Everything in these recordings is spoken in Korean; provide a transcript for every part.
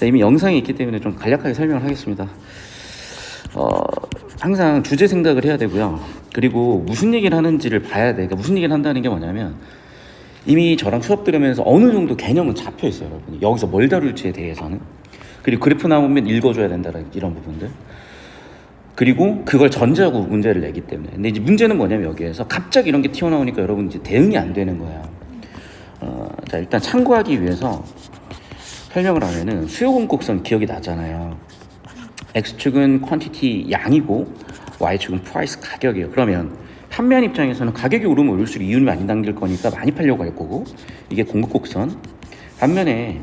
이미 영상이 있기 때문에 좀 간략하게 설명을 하겠습니다. 항상 주제 생각을 해야 되고요. 그리고 무슨 얘기를 하는지를 봐야 돼. 그러니까 무슨 얘기를 한다는 게 뭐냐면 이미 저랑 수업 들으면서 어느 정도 개념은 잡혀 있어요, 여러분. 여기서 뭘 다룰지에 대해서는. 그리고 그래프 나오면 읽어줘야 된다는 이런 부분들. 그리고 그걸 전제하고 문제를 내기 때문에. 근데 이제 문제는 뭐냐면 여기에서 갑자기 이런 게 튀어나오니까 여러분 이제 대응이 안 되는 거야. 자, 일단 참고하기 위해서 설명을 하면은 수요공급선 기억이 나잖아요. X축은 퀀티티 양이고 Y축은 프라이스 가격이에요. 그러면 판매한 입장에서는 가격이 오르면 오를수록 이윤이 많이 당길 거니까 많이 팔려고 할 거고, 이게 공급곡선. 반면에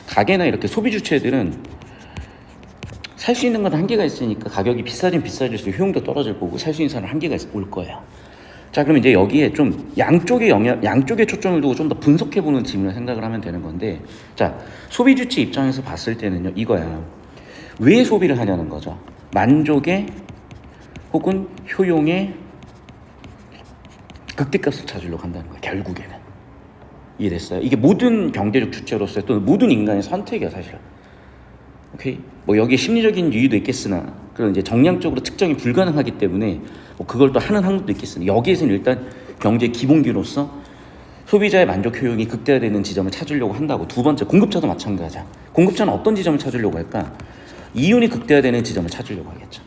가게나 이렇게 소비 주체들은 살 수 있는 건 한계가 있으니까 가격이 비싸지면 비싸질수록 효용도 떨어질 거고 살 수 있는 사람은 한계가 올 거예요. 자, 그럼 이제 여기에 좀 양쪽에 초점을 두고 좀 더 분석해보는 질문을 생각을 하면 되는 건데, 자, 소비 주체 입장에서 봤을 때는요, 이거야. 왜 소비를 하냐는 거죠. 만족의 혹은 효용의 극대값을 찾으려고 한다는 거예요, 결국에는. 이해됐어요? 이게 모든 경제적 주체로서의 또는 모든 인간의 선택이야, 사실. 오케이? 뭐 여기에 심리적인 유의도 있겠으나, 그런 이제 정량적으로 측정이 불가능하기 때문에 뭐 그걸 또 하는 항목도 있겠으나, 여기에서는 일단 경제 기본기로서 소비자의 만족 효용이 극대화되는 지점을 찾으려고 한다고. 두 번째, 공급자도 마찬가지야. 공급자는 어떤 지점을 찾으려고 할까? 이윤이 극대화되는 지점을 찾으려고 하겠죠.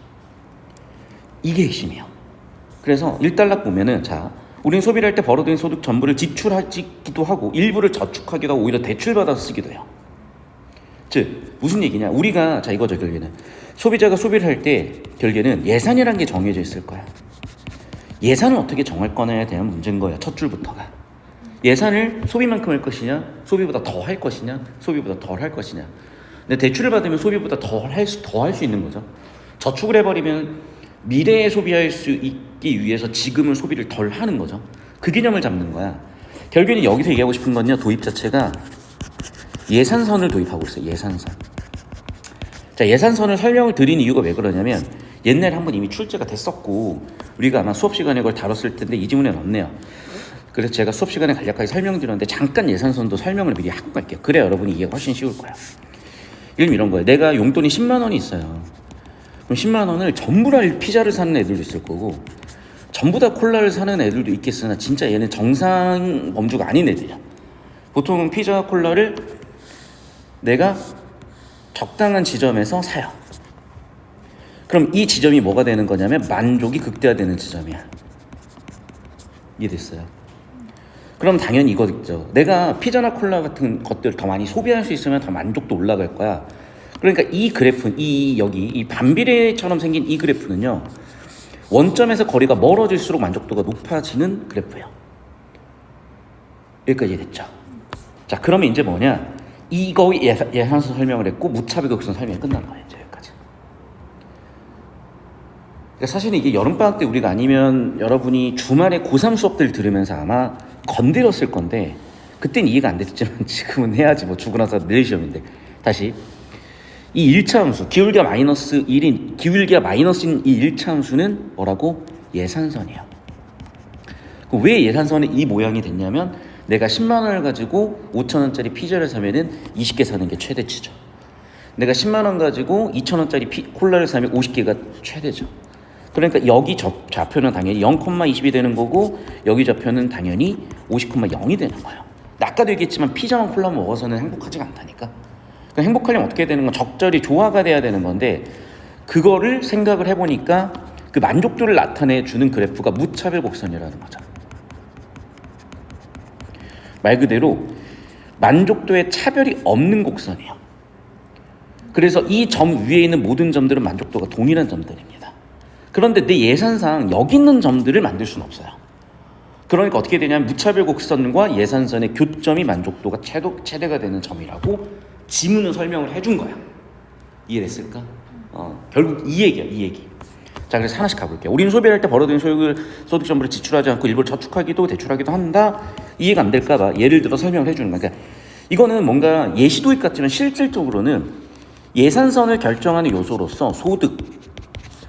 이게 핵심이에요. 그래서 일단락 보면은, 자, 우리는 소비를 할 때 벌어들인 소득 전부를 지출하기도 하고 일부를 저축하기도 하고 오히려 대출받아서 쓰기도 해요. 즉 무슨 얘기냐, 우리가, 자, 이거죠. 결국에는 소비자가 소비를 할 때 결국에는 예산이라는 게 정해져 있을 거야. 예산을 어떻게 정할 거냐에 대한 문제인 거야, 첫 줄부터가. 예산을 소비만큼 할 것이냐, 소비보다 더 할 것이냐, 소비보다 덜 할 것이냐. 근데 대출을 받으면 소비보다 더 할 수 있는 거죠. 저축을 해버리면 미래에 소비할 수 있기 위해서 지금은 소비를 덜 하는 거죠. 그 개념을 잡는 거야. 결국에는 여기서 얘기하고 싶은 건요, 도입 자체가 예산선을 도입하고 있어요. 예산선. 자, 예산선을 설명을 드린 이유가 왜 그러냐면, 옛날에 한번 이미 출제가 됐었고 우리가 아마 수업 시간에 그걸 다뤘을 텐데 이 지문에는 없네요. 그래서 제가 수업 시간에 간략하게 설명드렸는데 잠깐 예산선도 설명을 미리 하고 갈게요. 그래야 여러분이 이해가 훨씬 쉬울 거야. 이런 거예요. 내가 용돈이 10만 원이 있어요. 그럼 10만 원을 전부 다 피자를 사는 애들도 있을 거고 전부 다 콜라를 사는 애들도 있겠으나 진짜 얘는 정상 범주가 아닌 애들이야. 보통은 피자, 콜라를 내가 적당한 지점에서 사요. 그럼 이 지점이 뭐가 되는 거냐면 만족이 극대화되는 지점이야. 이해됐어요? 그럼 당연히 이거겠죠. 내가 피자나 콜라 같은 것들을 더 많이 소비할 수 있으면 더 만족도 올라갈 거야. 그러니까 이 그래프, 이 반비례처럼 생긴 이 그래프는요, 원점에서 거리가 멀어질수록 만족도가 높아지는 그래프예요. 여기까지 됐죠? 자, 그러면 이제 뭐냐, 이거 예산선 설명을 했고 무차별 곡선 설명이 끝난 거예요. 이제 여기까지. 그러니까 사실은 이게 여름방학 때 우리가, 아니면 여러분이 주말에 고3 수업들 들으면서 아마 건드렸을 건데 그땐 이해가 안 됐지만 지금은 해야지, 뭐 주고 나서 내일 시험인데. 다시, 이 1차 함수, 기울기가 마이너스 1인, 기울기가 마이너스인 이 1차 함수는 뭐라고? 예산선이에요. 왜 예산선이 이 모양이 됐냐면, 내가 10만 원을 가지고 5천 원짜리 피자를 사면은 20개 사는 게 최대치죠. 내가 10만 원 가지고 2천 원짜리 콜라를 사면 50개가 최대죠. 그러니까 여기 좌표는 당연히 0,20이 되는 거고 여기 좌표는 당연히 50,0이 되는 거예요. 아까도 얘기했지만 피자만 콜라 먹어서는 행복하지가 않다니까. 그러니까 행복하려면 어떻게 되는 건 적절히 조화가 돼야 되는 건데, 그거를 생각을 해보니까 그 만족도를 나타내주는 그래프가 무차별 곡선이라는 거죠. 말 그대로 만족도에 차별이 없는 곡선이에요. 그래서 이 점 위에 있는 모든 점들은 만족도가 동일한 점들입니다. 그런데 내 예산상 여기 있는 점들을 만들 수는 없어요. 그러니까 어떻게 되냐면 무차별 곡선과 예산선의 교점이 만족도가 최대가 되는 점이라고 지문은 설명을 해준 거야. 이해됐을까? 결국 이 얘기야, 이 얘기. 자, 그래서 하나씩 가볼게요. 우리는 소비할 때 벌어들인 소득 전부를 지출하지 않고 일부러 저축하기도 대출하기도 한다. 이해가 안 될까봐 예를 들어 설명을 해주는 거야. 그러니까 이거는 뭔가 예시도입 같지만 실질적으로는 예산선을 결정하는 요소로서 소득,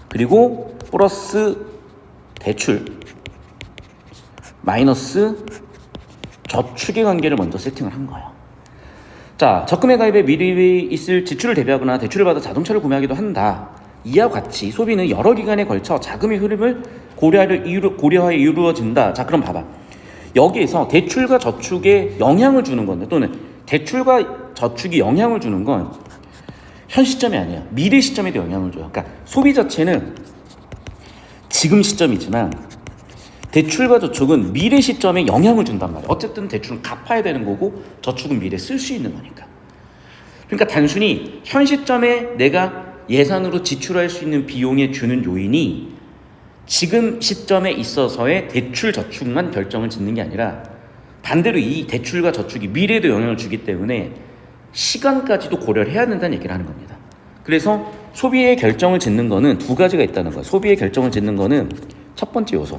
그리고 플러스 대출, 마이너스 저축의 관계를 먼저 세팅을 한 거예요. 자, 적금에 가입해 미래 있을 지출을 대비하거나 대출을 받아 자동차를 구매하기도 한다. 이와 같이 소비는 여러 기간에 걸쳐 자금의 흐름을 고려하여 이루어진다. 자, 그럼 봐봐. 여기에서 대출과 저축에 영향을 주는 건데, 또는 대출과 저축이 영향을 주는 건 현 시점이 아니야. 미래 시점에도 영향을 줘요. 그러니까 소비 자체는 지금 시점이지만 대출과 저축은 미래 시점에 영향을 준단 말이야. 어쨌든 대출은 갚아야 되는 거고 저축은 미래에 쓸 수 있는 거니까. 그러니까 단순히 현 시점에 내가 예산으로 지출할 수 있는 비용에 주는 요인이 지금 시점에 있어서의 대출 저축만 결정을 짓는 게 아니라 반대로 이 대출과 저축이 미래에도 영향을 주기 때문에 시간까지도 고려를 해야 된다는 얘기를 하는 겁니다. 그래서 소비의 결정을 짓는 거는 두 가지가 있다는 거예요. 소비의 결정을 짓는 거는 첫 번째 요소,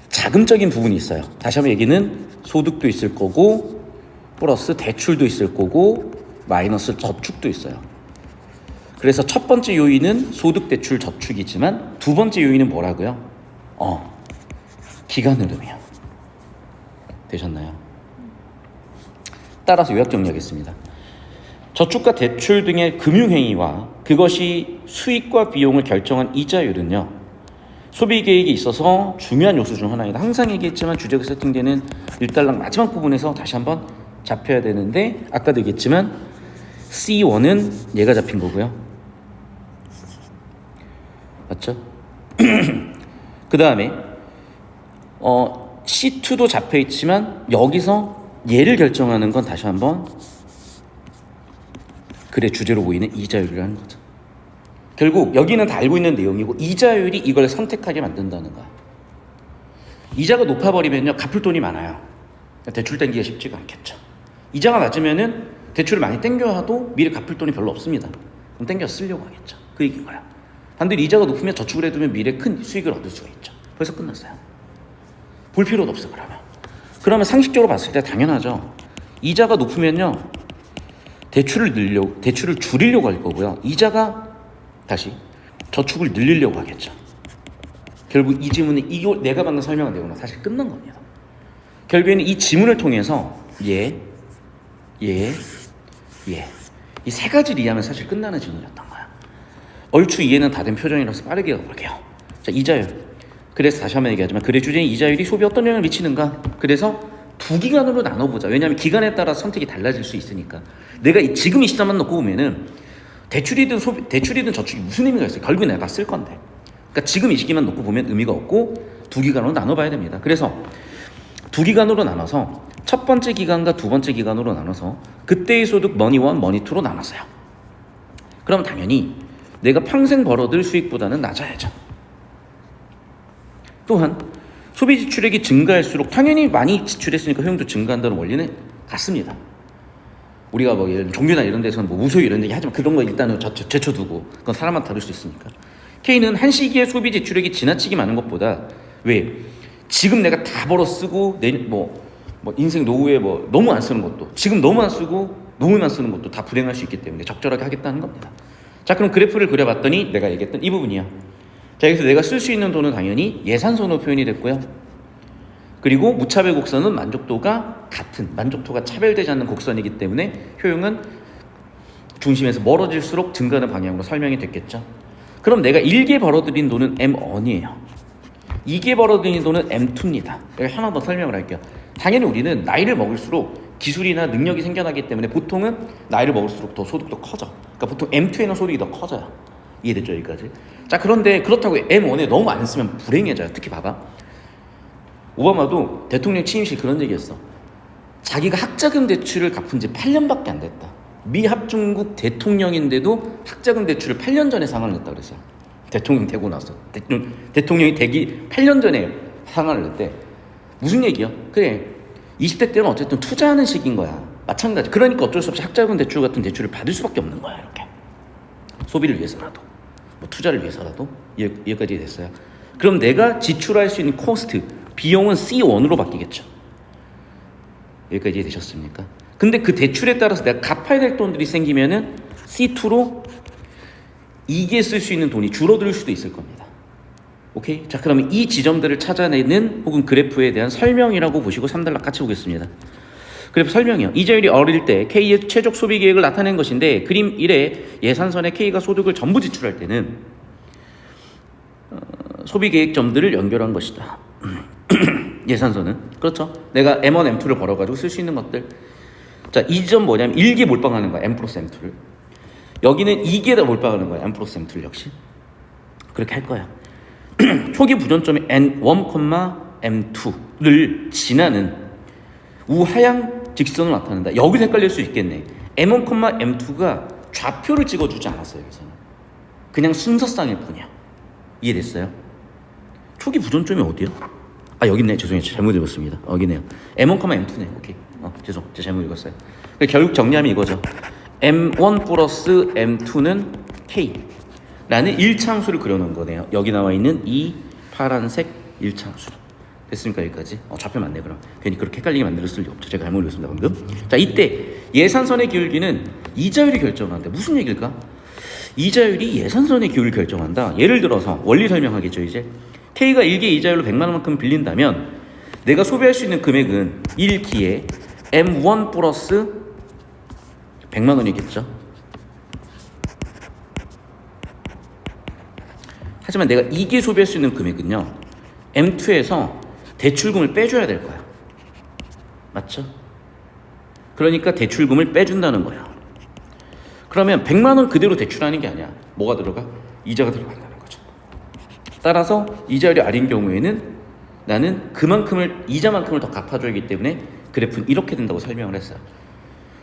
자금적인 부분이 있어요. 다시 한번 얘기는 소득도 있을 거고 플러스 대출도 있을 거고 마이너스 저축도 있어요. 그래서 첫 번째 요인은 소득, 대출, 저축이지만 두 번째 요인은 뭐라고요? 기간 흐름이요. 되셨나요? 따라서 요약 정리하겠습니다. 저축과 대출 등의 금융행위와 그것이 수익과 비용을 결정한 이자율은요, 소비 계획에 있어서 중요한 요소 중 하나이다. 항상 얘기했지만 주제가 세팅되는 1단락 마지막 부분에서 다시 한번 잡혀야 되는데, 아까도 얘기했지만 C1은 얘가 잡힌 거고요. 맞죠? 그 다음에 C2도 잡혀 있지만 여기서 얘를 결정하는 건 다시 한번 글의 주제로 보이는 이자율이라는 거죠. 결국 여기는 다 알고 있는 내용이고 이자율이 이걸 선택하게 만든다는 거야. 이자가 높아버리면요, 갚을 돈이 많아요. 대출 땡기기가 쉽지가 않겠죠. 이자가 낮으면은 대출을 많이 땡겨와도 미래 갚을 돈이 별로 없습니다. 그럼 땡겨 쓰려고 하겠죠. 그 얘기인 거야. 반대로 이자가 높으면 저축을 해두면 미래 큰 수익을 얻을 수가 있죠. 벌써 끝났어요. 볼 필요도 없어. 그러면 상식적으로 봤을 때 당연하죠. 이자가 높으면요, 대출을 줄이려고 할 거고요. 이자가 다시 저축을 늘리려고 하겠죠. 결국 이 지문은 이거 내가 방금 설명한 내용은 사실 끝난 겁니다. 결국에는 이 지문을 통해서 이 세 가지를 이해하면 사실 끝나는 지문이었던 거야. 얼추 이해는 다 된 표정이라서 빠르게 가볼게요. 자, 이자율. 그래서 다시 한번 얘기하지만 글의 주제인 이자율이 소비에 어떤 영향을 미치는가. 그래서 두 기간으로 나눠보자. 왜냐하면 기간에 따라 선택이 달라질 수 있으니까. 내가 지금 이 시점만 놓고 보면은 대출이든 저축이 무슨 의미가 있어요. 결국엔 내가 쓸 건데. 그러니까 지금 이 시기만 놓고 보면 의미가 없고 두 기간으로 나눠봐야 됩니다. 그래서 두 기간으로 나눠서 첫 번째 기간과 두 번째 기간으로 나눠서 그때의 소득 머니 1, 머니 2로 나눴어요. 그럼 당연히 내가 평생 벌어들 수익보다는 낮아야죠. 또한 소비 지출액이 증가할수록 당연히 많이 지출했으니까 효용도 증가한다는 원리는 같습니다. 우리가 뭐 종교나 이런 데서는 뭐 무소유 이런 얘기 하지만 그런 거 일단은 제쳐두고 그건 사람마다 다를 수 있으니까. K는 한 시기에 소비 지출액이 지나치게 많은 것보다 왜 지금 내가 다 벌어 쓰고 뭐 인생 노후에 뭐 너무 안 쓰는 것도 지금 너무 안 쓰고 노후에만 쓰는 것도 다 불행할 수 있기 때문에 적절하게 하겠다는 겁니다. 자, 그럼 그래프를 그려봤더니 내가 얘기했던 이 부분이야. 자, 여기서 내가 쓸 수 있는 돈은 당연히 예산선으로 표현이 됐고요. 그리고 무차별 곡선은 만족도가 같은, 만족도가 차별되지 않는 곡선이기 때문에 효용은 중심에서 멀어질수록 증가하는 방향으로 설명이 됐겠죠. 그럼 내가 1개 벌어들인 돈은 M1이에요. 2개 벌어들인 돈은 M2입니다. 내가 하나 더 설명을 할게요. 당연히 우리는 나이를 먹을수록 기술이나 능력이 생겨나기 때문에 보통은 나이를 먹을수록 더 소득도 커져. 그러니까 보통 M2에는 소득이 더 커져요. 이해됐죠, 여기까지? 자, 그런데 그렇다고 M1에 너무 안 쓰면 불행해져요. 특히 봐봐. 오바마도 대통령 취임식 그런 얘기했어. 자기가 학자금 대출을 갚은 지 8년밖에 안 됐다. 미 합중국 대통령인데도 학자금 대출을 8년 전에 상환을 했다 그랬어요. 대통령 되고 나서. 대통령이 되기 8년 전에 상환을 했대. 무슨 얘기야? 그래, 20대 때는 어쨌든 투자하는 시기인 거야. 마찬가지. 그러니까 어쩔 수 없이 학자금 대출 같은 대출을 받을 수밖에 없는 거야. 이렇게 소비를 위해서라도 뭐 투자를 위해서라도. 여기까지 됐어요. 그럼 내가 지출할 수 있는 코스트, 비용은 C1으로 바뀌겠죠. 여기까지 되셨습니까? 근데 그 대출에 따라서 내가 갚아야 될 돈들이 생기면은 C2로 이게 쓸 수 있는 돈이 줄어들 수도 있을 겁니다. 오케이? 자, 그러면 이 지점들을 찾아내는 혹은 그래프에 대한 설명이라고 보시고 3단락 같이 보겠습니다. 그래프 설명이요. 이자율이 어릴 때 K의 최적 소비 계획을 나타낸 것인데 그림 1에 예산선에 K가 소득을 전부 지출할 때는 소비 계획점들을 연결한 것이다. 예산선은 그렇죠. 내가 M1, M2를 벌어가지고 쓸 수 있는 것들. 자, 이 점 뭐냐면 1개 몰빵하는 거야. M 플러스 M2를. 여기는 2개에다 몰빵하는 거야. M 플러스 M2를 역시. 그렇게 할 거야. 초기 부전점이 N1, M2를 지나는 우하향 직선을 나타낸다. 여기서 헷갈릴 수 있겠네. M1, M2가 좌표를 찍어주지 않았어요. 여기서는. 그냥 순서쌍일 뿐이야. 이해됐어요? 초기 부전점이 어디야? 아, 여기 있네. 죄송해요. 잘못 읽었습니다. 여기네요. M1, M2네. 오케이. 죄송. 제가 잘못 읽었어요. 결국 정리하면 이거죠. M1 플러스 M2는 K라는 1차함수를 그려놓은 거네요. 여기 나와 있는 이 파란색 1차함수. 됐습니까? 여기까지? 좌표 맞네. 그럼 괜히 그렇게 헷갈리게 만들 수 없죠. 제가 잘못 읽었습니다. 방금. 자, 이때 예산선의 기울기는 이자율이 결정한다. 무슨 얘기일까? 이자율이 예산선의 기울기를 결정한다. 예를 들어서 원리 설명하겠죠. 이제 K가 1기 이자율로 100만 원만큼 빌린다면 내가 소비할 수 있는 금액은 1기에 M1 플러스 100만 원이겠죠. 하지만 내가 2기에 소비할 수 있는 금액은요, M2에서 대출금을 빼줘야 될 거야. 맞죠? 그러니까 대출금을 빼준다는 거야. 그러면 100만 원 그대로 대출하는 게 아니야. 뭐가 들어가? 이자가 들어간다는 거죠. 따라서 이자율이 아닌 경우에는 나는 그만큼을, 이자만큼을 더 갚아줘야기 때문에 그래프는 이렇게 된다고 설명을 했어요.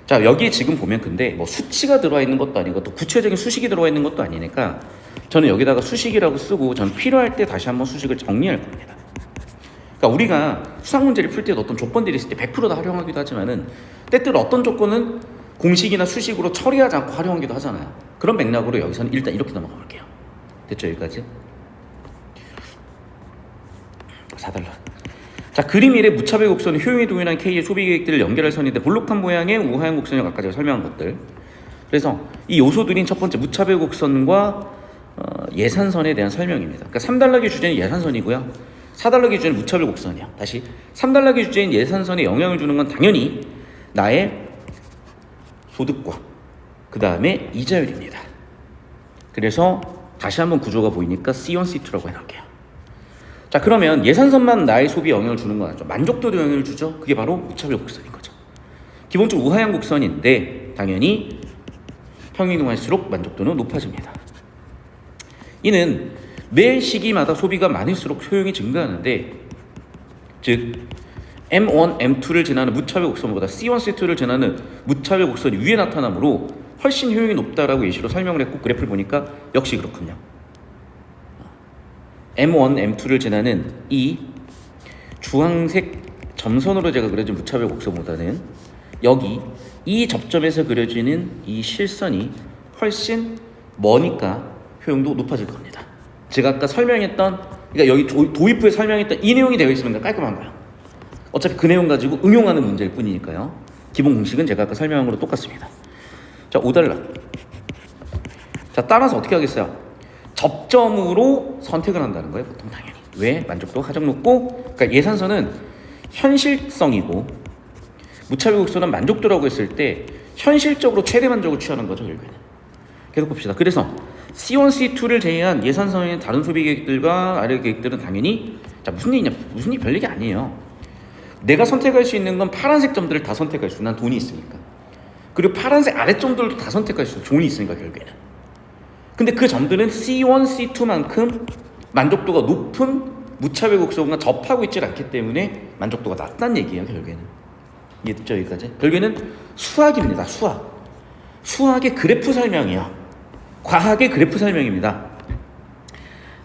자, 여기에 지금 보면 근데 뭐 수치가 들어와 있는 것도 아니고 또 구체적인 수식이 들어와 있는 것도 아니니까 저는 여기다가 수식이라고 쓰고 저는 필요할 때 다시 한번 수식을 정리할 겁니다. 그러니까 우리가 수학 문제를 풀 때도 어떤 조건들이 있을 때 100% 다 활용하기도 하지만은 때때로 어떤 조건은 공식이나 수식으로 처리하지 않고 활용하기도 하잖아요. 그런 맥락으로 여기서는 일단 이렇게 넘어가 볼게요. 됐죠? 여기까지? 4달러. 자, 그림 1의 무차별 곡선은 효용에 동일한 K의 소비 계획들을 연결할 선인데 볼록한 모양의 우하향 곡선이 아까 제가 설명한 것들. 그래서 이 요소들인 첫 번째 무차별 곡선과 예산선에 대한 설명입니다. 그러니까 3단락의 주제는 예산선이고요. 4단락의 주제는 무차별 곡선이야. 다시 3단락의 주제인 예산선에 영향을 주는 건 당연히 나의 소득과 그 다음에 이자율입니다. 그래서 다시 한번 구조가 보이니까 C1, C2라고 해놓을게요. 자, 그러면 예산선만 나의 소비에 영향을 주는 건 아니죠. 만족도도 영향을 주죠. 그게 바로 무차별 곡선인 거죠. 기본적으로 우하향 곡선인데 당연히 평행이동할수록 만족도는 높아집니다. 이는 매 시기마다 소비가 많을수록 효용이 증가하는데, 즉 M1, M2를 지나는 무차별 곡선보다 C1, C2를 지나는 무차별 곡선이 위에 나타나므로 훨씬 효용이 높다라고 예시로 설명을 했고, 그래프를 보니까 역시 그렇군요. M1, M2를 지나는 이 주황색 점선으로 제가 그려진 무차별 곡선보다는 여기 이 접점에서 그려지는 이 실선이 훨씬 머니까 효용도 높아질 겁니다. 제가 아까 설명했던, 그러니까 여기 도입부에 설명했던 이 내용이 되어 있으면 깔끔한 거예요. 어차피 그 내용 가지고 응용하는 문제일 뿐이니까요. 기본 공식은 제가 아까 설명한 거로 똑같습니다. 자, 5달러. 자, 따라서 어떻게 하겠어요? 접점으로 선택을 한다는 거예요, 보통 당연히. 왜? 만족도가 가장 높고, 그러니까 예산선은 현실성이고 무차별 곡선은 만족도라고 했을 때 현실적으로 최대 만족을 취하는 거죠, 결국에는. 계속 봅시다. 그래서 C1, C2를 제외한 예산선의 다른 소비 계획들과 아래 계획들은 당연히, 자, 무슨 얘기냐? 무슨 얘기, 별 얘기 아니에요. 내가 선택할 수 있는 건 파란색 점들을 다 선택할 수 있어. 난 돈이 있으니까. 그리고 파란색 아래 점들도 다 선택할 수 있어. 돈이 있으니까, 결국에는. 근데 그 점들은 C1, C2만큼 만족도가 높은 무차별 곡선과 접하고 있지 않기 때문에 만족도가 낮다는 얘기예요, 결국에는. 이해됐죠, 여기까지? 결국에는 수학입니다, 수학. 수학의 그래프 설명이야. 과학의 그래프 설명입니다.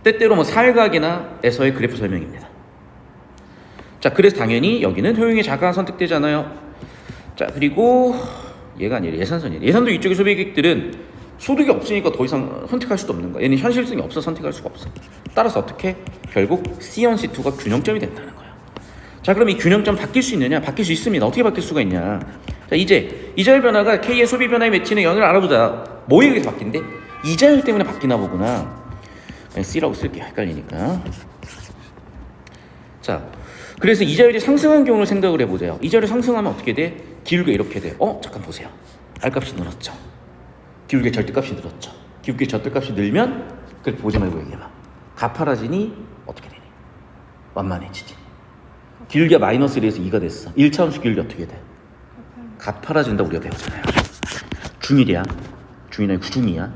때때로 뭐 사회과학이나에서의 그래프 설명입니다. 자, 그래서 당연히 여기는 효용이 작아 선택되잖아요. 자, 그리고 얘가 아니라 예산선이에요. 예산도 이쪽의 소비 계획들은 소득이 없으니까 더 이상 선택할 수도 없는 거야. 얘는 현실성이 없어 선택할 수가 없어. 따라서 어떻게? 결국 C1, C2가 균형점이 된다는 거야. 자, 그럼 이 균형점 바뀔 수 있느냐? 바뀔 수 있습니다. 어떻게 바뀔 수가 있냐? 자, 이제 이자율 변화가 K의 소비 변화에 미치는 영향을 알아보자. 뭐에 의해서 바뀐대? 이자율 때문에 바뀌나 보구나. 그냥 C라고 쓸게요. 헷갈리니까. 자, 그래서 이자율이 상승한 경우를 생각을 해보세요. 이자율이 상승하면 어떻게 돼? 기울기가 이렇게 돼. 잠깐 보세요. R값이 늘었죠. 기울기의 절대값이 늘었죠. 기울기의 절대값이 늘면 그걸 보지 말고 얘기해봐. 가파라진이 어떻게 되니? 완만해지지. 기울기가 마이너스 1에서 2가 됐어. 1차원수 기울기 어떻게 돼? 가파라진다 우리가 배웠잖아요. 중일이야. 중일이 아니고 중2야.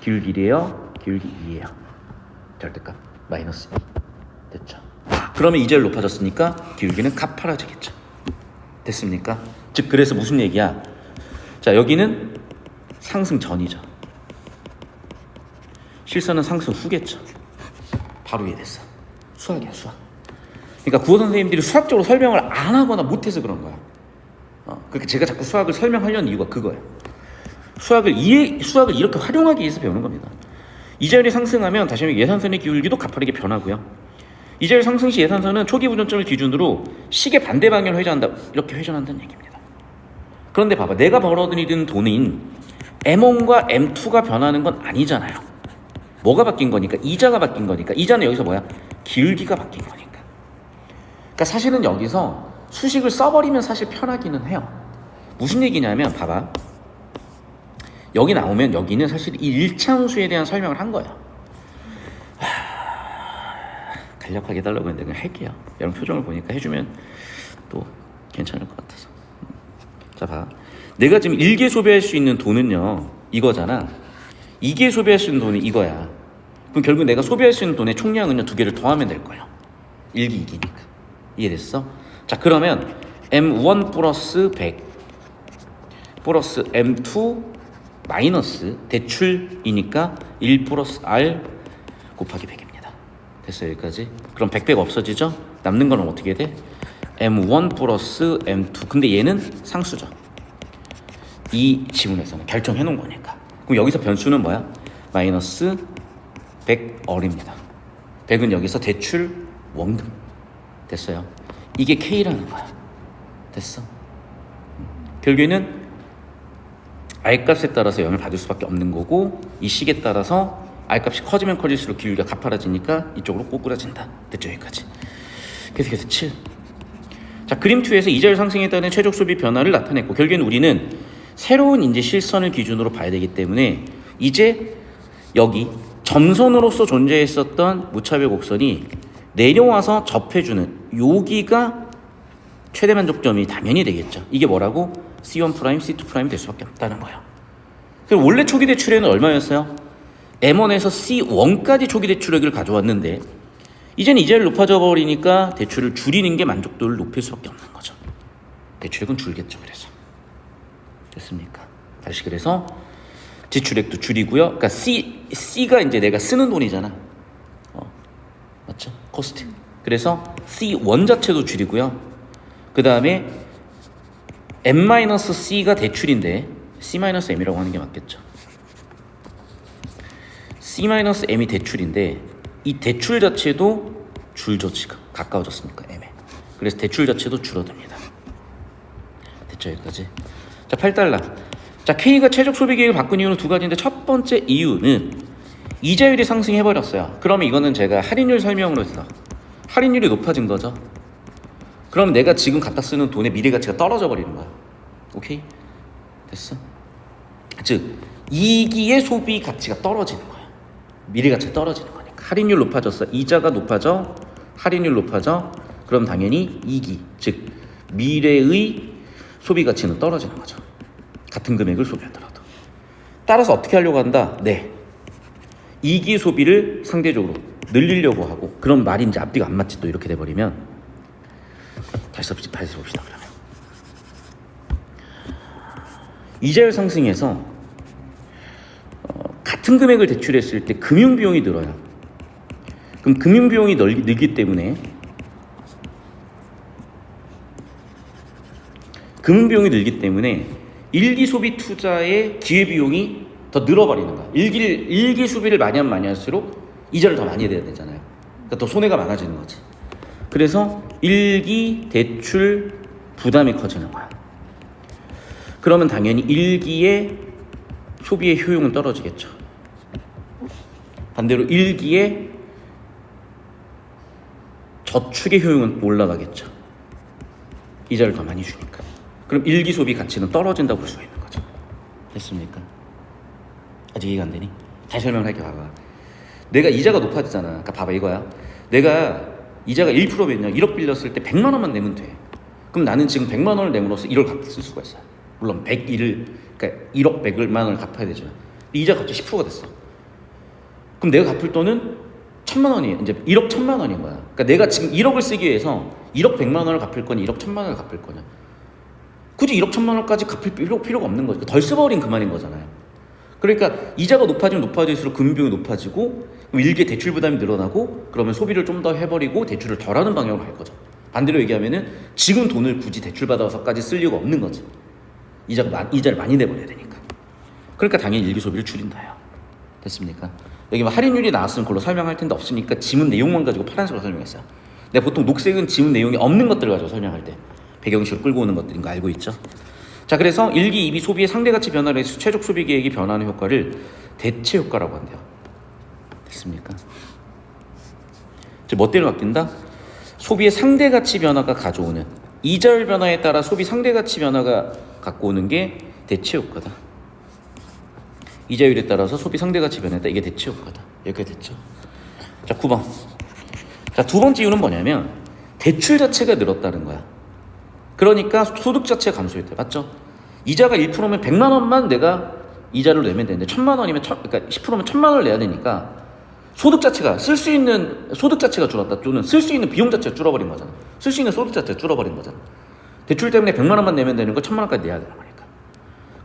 기울기 1이에요. 기울기 2예요. 절대값 마이너스 2. 됐죠. 그러면 이제를 높아졌으니까 기울기는 가파라지겠죠. 됐습니까? 즉 그래서 무슨 얘기야? 자, 여기는 상승 전이죠. 실선은 상승 후겠죠. 바로 이해됐어. 수학이야, 수학. 그러니까 국어 선생님들이 수학적으로 설명을 안 하거나 못해서 그런 거야. 그러니까 제가 자꾸 수학을 설명하려는 이유가 그거예요. 수학을 이렇게 활용하기 위해서 배우는 겁니다. 이자율이 상승하면 다시 한번 예산선의 기울기도 가파르게 변하고요. 이자율 상승 시 예산선은 초기 부전점을 기준으로 시계 반대 방향을 회전한다. 이렇게 회전한다는 얘기입니다. 그런데 봐봐. 내가 벌어들이는 돈인 M1과 M2가 변하는 건 아니잖아요. 뭐가 바뀐 거니까? 이자가 바뀐 거니까. 이자는 여기서 뭐야? 기울기가 바뀐 거니까. 그러니까 사실은 여기서 수식을 써버리면 사실 편하기는 해요. 무슨 얘기냐면 봐봐. 여기 나오면 여기는 사실 이 일차함수에 대한 설명을 한 거예요. 간략하게 해달라고 했는데 그냥 할게요. 여러분 표정을 보니까 해주면 또 괜찮을 것 같아서. 자, 봐. 내가 지금 1개 소비할 수 있는 돈은요 이거잖아. 2개 소비할 수 있는 돈이 이거야. 그럼 결국 내가 소비할 수 있는 돈의 총량은요 2개를 더하면 될 거예요. 1기 2기니까. 이해됐어? 자, 그러면 M1 플러스 100 플러스 M2 마이너스 대출이니까 1 플러스 R 곱하기 100입니다. 됐어요, 여기까지? 그럼 100, 100 없어지죠? 남는 거는 어떻게 돼? M1 플러스 M2. 근데 얘는 상수죠. 이 지문에서는 결정해 놓은 거니까. 그럼 여기서 변수는 뭐야? 마이너스 100R입니다. 100은 여기서 대출 원금. 됐어요? 이게 K라는 거야. 됐어? 결국에는 R값에 따라서 영향을 받을 수밖에 없는 거고, 이 식에 따라서 R값이 커지면 커질수록 기울기가 가파라지니까 이쪽으로 꼬꾸라진다. 됐죠? 여기까지. 계속해서 7. 자, 그림 2에서 이자율 상승에 따른 최적 소비 변화를 나타냈고, 결국에는 우리는 새로운 이제 실선을 기준으로 봐야 되기 때문에 이제 여기 점선으로서 존재했었던 무차별 곡선이 내려와서 접해주는 여기가 최대 만족점이 당연히 되겠죠. 이게 뭐라고? C1 프라임, C2 프라임 될 수밖에 없다는 거예요. 그럼 원래 초기 대출액은 얼마였어요? M1에서 C1까지 초기 대출액을 가져왔는데 이제는 이자율이 높아져 버리니까 대출을 줄이는 게 만족도를 높일 수밖에 없는 거죠. 대출액은 줄겠죠. 그래서 됐습니까? 다시 그래서 지출액도 줄이고요. 그러니까 C가 이제 내가 쓰는 돈이잖아. 맞죠? 코스트. 그래서 C1 자체도 줄이고요. 그 다음에 M-C가 대출인데 C-M이라고 하는 게 맞겠죠. C-M이 대출인데 이 대출 자체도 줄죠. 지금 가까워졌으니까 M에. 그래서 대출 자체도 줄어듭니다. 됐죠? 여기까지. 자, 8달러. 자, K가 최적 소비 계획을 바꾼 이유는 두 가지인데 첫 번째 이유는 이자율이 상승해버렸어요. 그러면 이거는 제가 할인율 설명으로 해서 할인율이 높아진 거죠. 그럼 내가 지금 갖다 쓰는 돈의 미래 가치가 떨어져 버리는 거야. 오케이? 됐어? 즉 2기의 소비 가치가 떨어지는 거야. 미래 가치가 떨어지는 거니까. 할인율 높아졌어. 이자가 높아져. 할인율 높아져. 그럼 당연히 2기, 즉 미래의 소비 가치는 떨어지는 거죠. 같은 금액을 소비하더라도. 따라서 어떻게 하려고 한다? 네. 2기 소비를 상대적으로 늘리려고 하고, 그런 말인지 앞뒤가 안 맞지 또 이렇게 돼버리면 다시 봅시다. 그러면 이자율 상승에서 같은 금액을 대출했을 때 금융비용이 늘어요. 그럼 금융비용이 늘기 때문에 일기 소비 투자의 기회비용이 더 늘어버리는 거야. 일기 소비를 많이 하면 많이 할수록 이자를 더 많이 내야 되잖아요. 그러니까 더 손해가 많아지는 거지. 그래서 일기 대출 부담이 커지는 거야. 그러면 당연히 일기의 소비의 효용은 떨어지겠죠. 반대로 일기의 저축의 효용은 올라가겠죠. 이자를 더 많이 주니까. 그럼 일기 소비 가치는 떨어진다고 볼 수가 있는 거죠. 됐습니까? 아직 이해가 안 되니? 다시 설명을 할게. 봐봐. 내가 이자가 높아지잖아. 그러니까 봐봐 이거야. 내가 이자가 1%면요 1억 빌렸을 때 100만 원만 내면 돼. 그럼 나는 지금 100만 원을 내므로써 1억 갚을 수가 있어요. 물론 101을 그러니까 1억 100만 원을 갚아야 되죠. 이자가 갑자기 10%가 됐어. 그럼 내가 갚을 돈은 1000만 원이에요. 이제 1억 1000만 원인 거야. 그러니까 내가 지금 1억을 쓰기 위해서 1억 100만 원을 갚을 거냐 1억 1000만 원을 갚을 거냐. 굳이 1억 1000만 원까지 갚을 필요가 없는 거죠. 덜 써버린 그만인 거잖아요. 그러니까 이자가 높아지면 높아질수록 금융비용이 높아지고 일개 대출 부담이 늘어나고 그러면 소비를 좀 더 해버리고 대출을 덜하는 방향으로 갈 거죠. 반대로 얘기하면은 지금 돈을 굳이 대출 받아서까지 쓸 이유가 없는 거지. 이자를 많이 내버려야 되니까. 그러니까 당연히 일기 소비를 줄인다요. 됐습니까? 여기 뭐 할인율이 나왔으면 그걸로 설명할 텐데 없으니까 지문 내용만 가지고 파란색으로 설명했어요. 내가 보통 녹색은 지문 내용이 없는 것들을 가지고 설명할 때 배경식으로 끌고 오는 것들인 거 알고 있죠? 자, 그래서 1기, 2기 소비의 상대가치 변화를 해서 최적 소비 계획이 변화하는 효과를 대체 효과라고 한대요. 됐습니까? 즉, 뭐 때문에 바뀐다? 소비의 상대가치 변화가 가져오는 이자율 변화에 따라 소비 상대가치 변화가 갖고 오는 게 대체 효과다. 이자율에 따라서 소비 상대가치 변화에 따라 이게 대체 효과다. 여기까지 됐죠? 자, 9번. 자, 두 번째 이유는 뭐냐면 대출 자체가 늘었다는 거야. 그러니까 소득 자체가 감소했대. 맞죠? 이자가 1%면 100만 원만 내가 이자를 내면 되는데 1000만 원이면 그러니까 10%면 1000만 원을 내야 되니까 소득 자체가 쓸 수 있는 소득 자체가 줄었다. 또는 쓸 수 있는 비용 자체가 줄어버린 거잖아. 쓸 수 있는 소득 자체가 줄어버린 거잖아. 대출 때문에 100만 원만 내면 되는 거 1000만 원까지 내야 되는 거니까.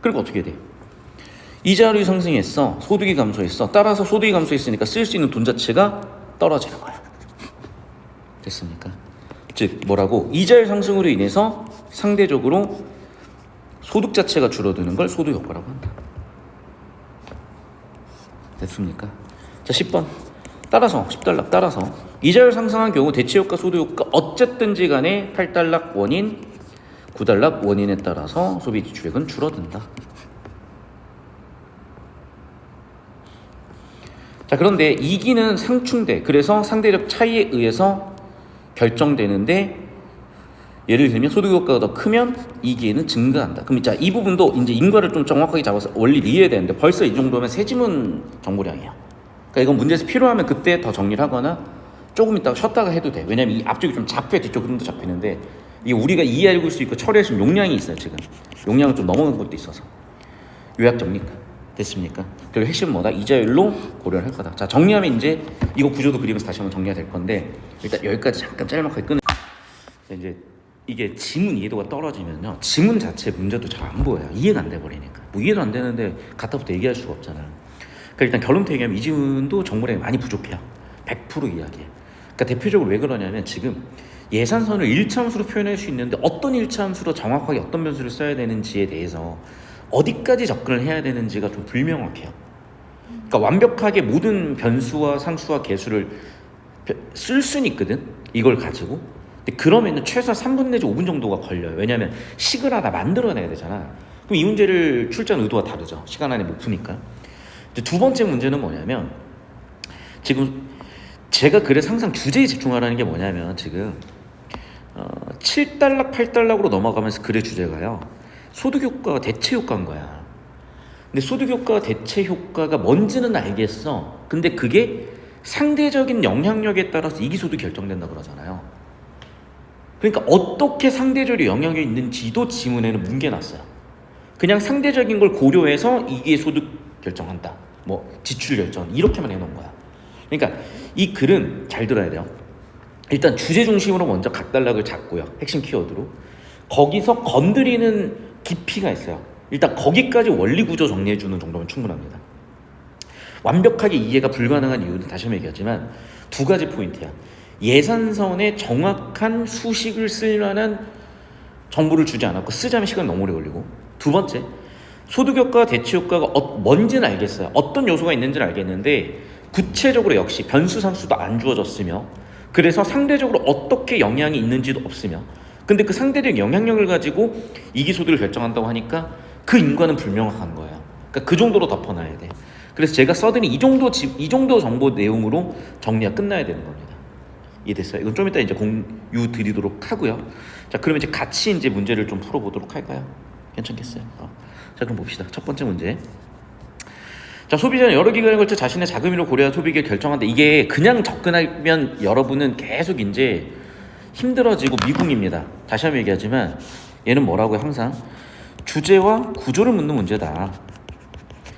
그리고 어떻게 돼? 이자율이 상승했어. 소득이 감소했어. 따라서 소득이 감소했으니까 쓸 수 있는 돈 자체가 떨어지는 거야. 됐습니까? 즉 뭐라고? 이자율 상승으로 인해서 상대적으로 소득 자체가 줄어드는 걸 소득 효과라고 한다. 됐습니까? 자, 10번. 따라서 10달러 따라서 이자율 상승한 경우 대체 효과, 소득 효과 어쨌든지 간에 8달러 원인, 9달러 원인에 따라서 소비 지출액은 줄어든다. 자, 그런데 이기는 상충돼. 그래서 상대적 차이에 의해서 결정되는데 예를 들면 소득 효과가 더 크면 이기에는 증가한다. 그럼 자, 이 부분도 이제 인과를 좀 정확하게 잡아서 원리를 이해해야 되는데 벌써 이 정도면 세지문 정보량이야. 그러니까 이건 문제에서 필요하면 그때 더 정리를 하거나 조금 있다가 쉬었다가 해도 돼. 왜냐면 이 앞쪽이 좀 잡혀, 뒤쪽 흐름도 잡히는데 이게 우리가 이해할 수 있고 처리할 수 있는 용량이 있어요. 지금 용량은 좀 넘어간 것도 있어서 요약 정리 됐습니까? 그리고 핵심은 뭐다? 이자율로 고려를 할 거다. 자, 정리하면 이제 이거 구조도 그리면서 다시 한번 정리가 될 건데 일단 여기까지 잠깐 짤막하게 끊어. 이제 이게 지문 이해도가 떨어지면요 지문 자체 문제도 잘 안 보여요. 이해가 안 돼 버리니까. 뭐 이해도 안 되는데 갖다부터 얘기할 수가 없잖아요. 그러니까 일단 결론부터 얘기하면 이 지문도 정보량이 많이 부족해요. 100% 이야기해. 그러니까 대표적으로 왜 그러냐면 지금 예산선을 일차함수로 표현할 수 있는데 어떤 일차함수로 정확하게 어떤 변수를 써야 되는지에 대해서 어디까지 접근을 해야 되는지가 좀 불명확해요. 그러니까 완벽하게 모든 변수와 상수와 계수를 쓸 수는 있거든. 이걸 가지고. 근데 그러면은 최소 3분 내지 5분 정도가 걸려요. 왜냐하면 식을 하나 만들어내야 되잖아. 그럼 이 문제를 출제한 의도가 다르죠. 시간 안에 못 푸니까. 두 번째 문제는 뭐냐면 지금 제가 그래서 항상 주제에 집중하라는 게 뭐냐면 지금 7달러, 8달러로 넘어가면서 글의 주제가요. 소득 효과가 대체 효과인 거야. 근데 소득 효과가 대체 효과가 뭔지는 알겠어. 근데 그게 상대적인 영향력에 따라서 이기소득이 결정된다 그러잖아요. 그러니까 어떻게 상대적인 영향력이 있는지도 지문에는 뭉개놨어요. 그냥 상대적인 걸 고려해서 이기소득 결정한다. 뭐 지출 결정 이렇게만 해놓은 거야. 그러니까 이 글은 잘 들어야 돼요. 일단 주제 중심으로 먼저 각 단락을 잡고요. 핵심 키워드로. 거기서 건드리는 깊이가 있어요. 일단 거기까지 원리 구조 정리해주는 정도면 충분합니다. 완벽하게 이해가 불가능한 이유는 다시 한번 얘기하지만 두 가지 포인트야. 예산선에 정확한 수식을 쓸 만한 정보를 주지 않았고 쓰자면 시간이 너무 오래 걸리고, 두 번째, 소득효과, 대체효과가 뭔지는 알겠어요. 어떤 요소가 있는지는 알겠는데 구체적으로 역시 변수 상수도 안 주어졌으며 그래서 상대적으로 어떻게 영향이 있는지도 없으며 근데 그 상대적 영향력을 가지고 이기소득을 결정한다고 하니까 그 인과는 불명확한 거예요. 그러니까 그 정도로 덮어놔야 돼. 그래서 제가 써드린 이 정도 정보 내용으로 정리가 끝나야 되는 겁니다. 이해됐어요? 이건 좀 이따 이제 공유 드리도록 하고요. 자, 그러면 이제 같이 이제 문제를 좀 풀어보도록 할까요? 괜찮겠어요? 자, 그럼 봅시다. 첫 번째 문제. 자, 소비자는 여러 기간에 걸쳐 자신의 자금으로 고려한 소비계획을 결정한다. 이게 그냥 접근하면 여러분은 계속 이제 힘들어지고 미궁입니다. 다시 한번 얘기하지만 얘는 뭐라고요? 항상 주제와 구조를 묻는 문제다.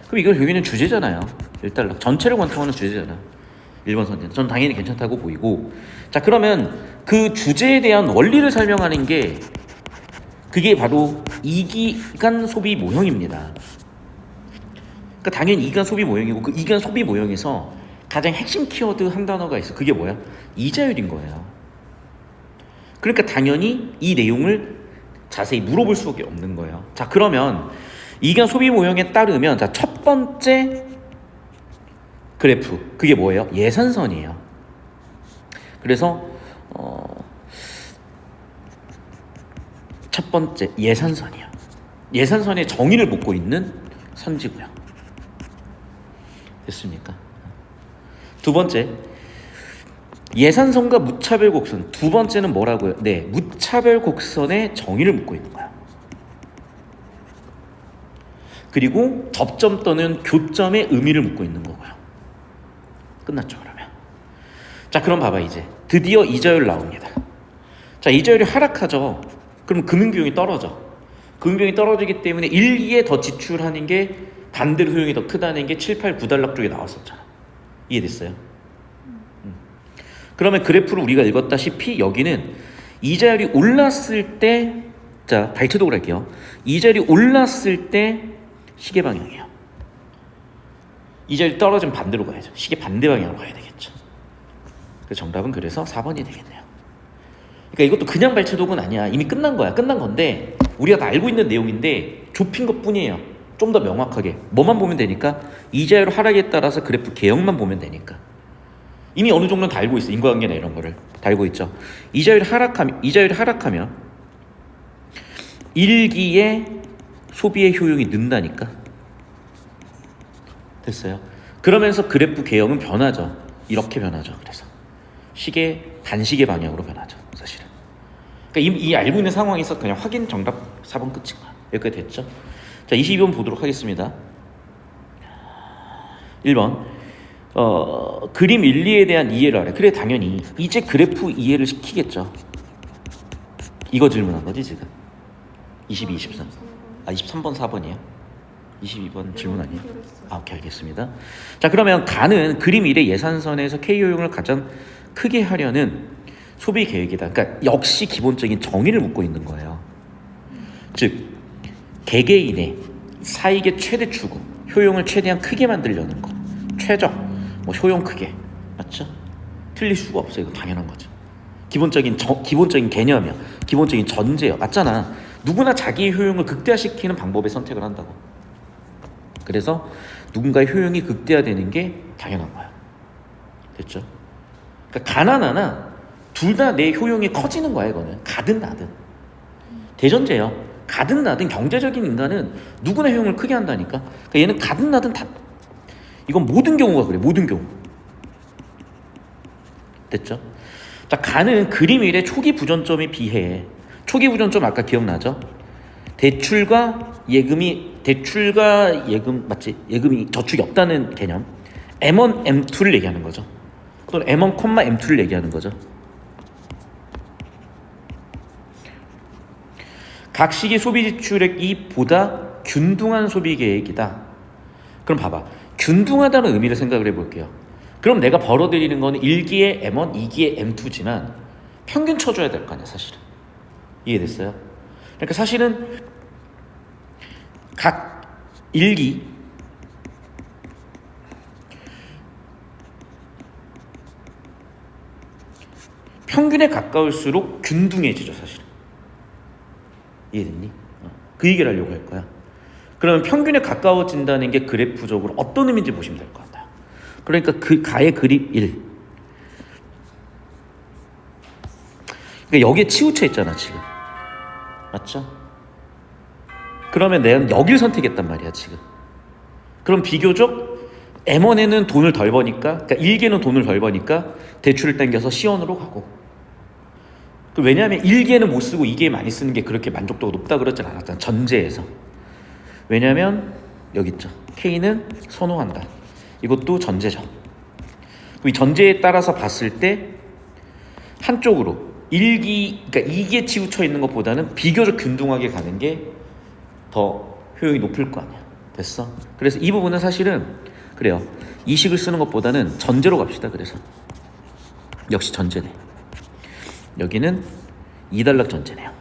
그럼 이걸 여기는 주제잖아요. 1달러 전체를 관통하는 주제잖아. 1번 선택. 전 당연히 괜찮다고 보이고. 자, 그러면 그 주제에 대한 원리를 설명하는 게 그게 바로 이기간 소비 모형입니다. 그러니까 당연히 이기간 소비 모형이고 그 이기간 소비 모형에서 가장 핵심 키워드 한 단어가 있어. 그게 뭐야? 이자율인 거예요. 그러니까 당연히 이 내용을 자세히 물어볼 수밖에 없는 거예요. 자, 그러면 이기간 소비 모형에 따르면 자, 첫 번째 그래프 그게 뭐예요? 예산선이에요. 그래서 첫 번째 예산선이요. 예산선의 정의를 묻고 있는 선지고요. 됐습니까? 두 번째 예산선과 무차별 곡선. 두 번째는 뭐라고요? 네, 무차별 곡선의 정의를 묻고 있는 거야. 그리고 접점 또는 교점의 의미를 묻고 있는 거고요. 끝났죠, 그러면. 자, 그럼 봐봐. 이제 드디어 이자율 나옵니다. 자, 이자율이 하락하죠. 그럼 금융비용이 떨어져. 금융비용이 떨어지기 때문에 1, 2에 더 지출하는 게 반대로 효용이 더 크다는 게 7, 8, 9달러 쪽에 나왔었잖아. 이해됐어요? 그러면 그래프를 우리가 읽었다시피 여기는 이자율이 올랐을 때, 자, 발표독을 할게요. 이자율이 올랐을 때 시계 방향이에요. 이자율이 떨어지면 반대로 가야죠. 시계 반대 방향으로 가야 되겠죠. 그 정답은 그래서 4번이 되겠네요. 그러니까 이것도 그냥 발췌독은 아니야. 이미 끝난 거야. 끝난 건데 우리가 다 알고 있는 내용인데 좁힌 것 뿐이에요. 좀 더 명확하게 뭐만 보면 되니까 이자율 하락에 따라서 그래프 개형만 보면 되니까 이미 어느 정도는 다 알고 있어. 인과관계나 이런 거를 다 알고 있죠. 이자율이 하락하면 일기의 소비의 효용이 는다니까. 됐어요. 그러면서 그래프 개형은 변하죠. 이렇게 변하죠. 그래서 시계 반시계 방향으로 변하죠. 사실은. 그러니까 이 알고 있는 상황에서 그냥 확인 정답 4번 끝인 거야. 여기까지 됐죠. 자, 22번 보도록 하겠습니다. 1번 그림 1, 2에 대한 이해를 하래. 그래, 당연히 이제 그래프 이해를 시키겠죠. 이거 질문한 거지 지금. 22, 23. 23번 4번이에요. 22번 질문 아니에요? 오케이, 알겠습니다. 자, 그러면 가는 그림 1의 예산선에서 K 효용을 가장 크게 하려는 소비 계획이다. 그러니까 역시 기본적인 정의를 묻고 있는 거예요. 즉 개개인의 사익의 최대 추구, 효용을 최대한 크게 만들려는 거. 최적, 뭐 효용 크게. 맞죠? 틀릴 수가 없어요. 이거 당연한 거죠. 기본적인 개념이야. 기본적인 전제야. 맞잖아. 누구나 자기의 효용을 극대화시키는 방법의 선택을 한다고. 그래서 누군가의 효용이 극대화되는 게 당연한 거야. 됐죠? 그러니까 가난하나 둘 다 내 효용이 커지는 거야. 이거는 가든 나든 대전제요. 가든 나든 경제적인 인간은 누구나 효용을 크게 한다니까. 그러니까 얘는 가든 나든 다. 이건 모든 경우가 그래. 모든 경우. 됐죠? 자, 가는 그림 1의 초기 부전점에 비해 초기 부전점 아까 기억나죠? 대출과 예금 맞지? 예금이 저축이 없다는 개념. M1, M2를 얘기하는 거죠. 또는 M1, M2를 얘기하는 거죠. 각 시기 소비 지출액이 보다 균등한 소비 계획이다. 그럼 봐봐. 균등하다는 의미를 생각을 해볼게요. 그럼 내가 벌어들이는 거는 1기에 M1, 2기에 M2지만 평균 쳐줘야 될 거 아니야, 사실은. 이해됐어요? 그러니까 사실은 각 1기 평균에 가까울수록 균등해지죠, 사실은. 이해됐니? 그 얘기를 하려고 할 거야. 그러면 평균에 가까워진다는 게 그래프적으로 어떤 의미인지 보시면 될 것 같아요. 그러니까 그 가의 그립 1. 그러니까 여기에 치우쳐 있잖아, 지금. 맞죠? 그러면 내가 여기를 선택했단 말이야, 지금. 그럼 비교적 M1에는 돈을 덜 버니까, 그러니까 1기에는 돈을 덜 버니까 대출을 당겨서 C1으로 가고, 왜냐하면 1기에는 못 쓰고 2기에 많이 쓰는 게 그렇게 만족도가 높다 그러진 않았잖아, 전제에서. 왜냐하면 여기 있죠, K는 선호한다, 이것도 전제죠. 그럼 이 전제에 따라서 봤을 때 한쪽으로 1기, 그러니까 2기에 치우쳐 있는 것보다는 비교적 균등하게 가는 게 더 효용이 높을 거 아니야. 됐어? 그래서 이 부분은 사실은 그래요, 이 식을 쓰는 것보다는 전제로 갑시다. 그래서 역시 전제네. 여기는 2단락 전제네요.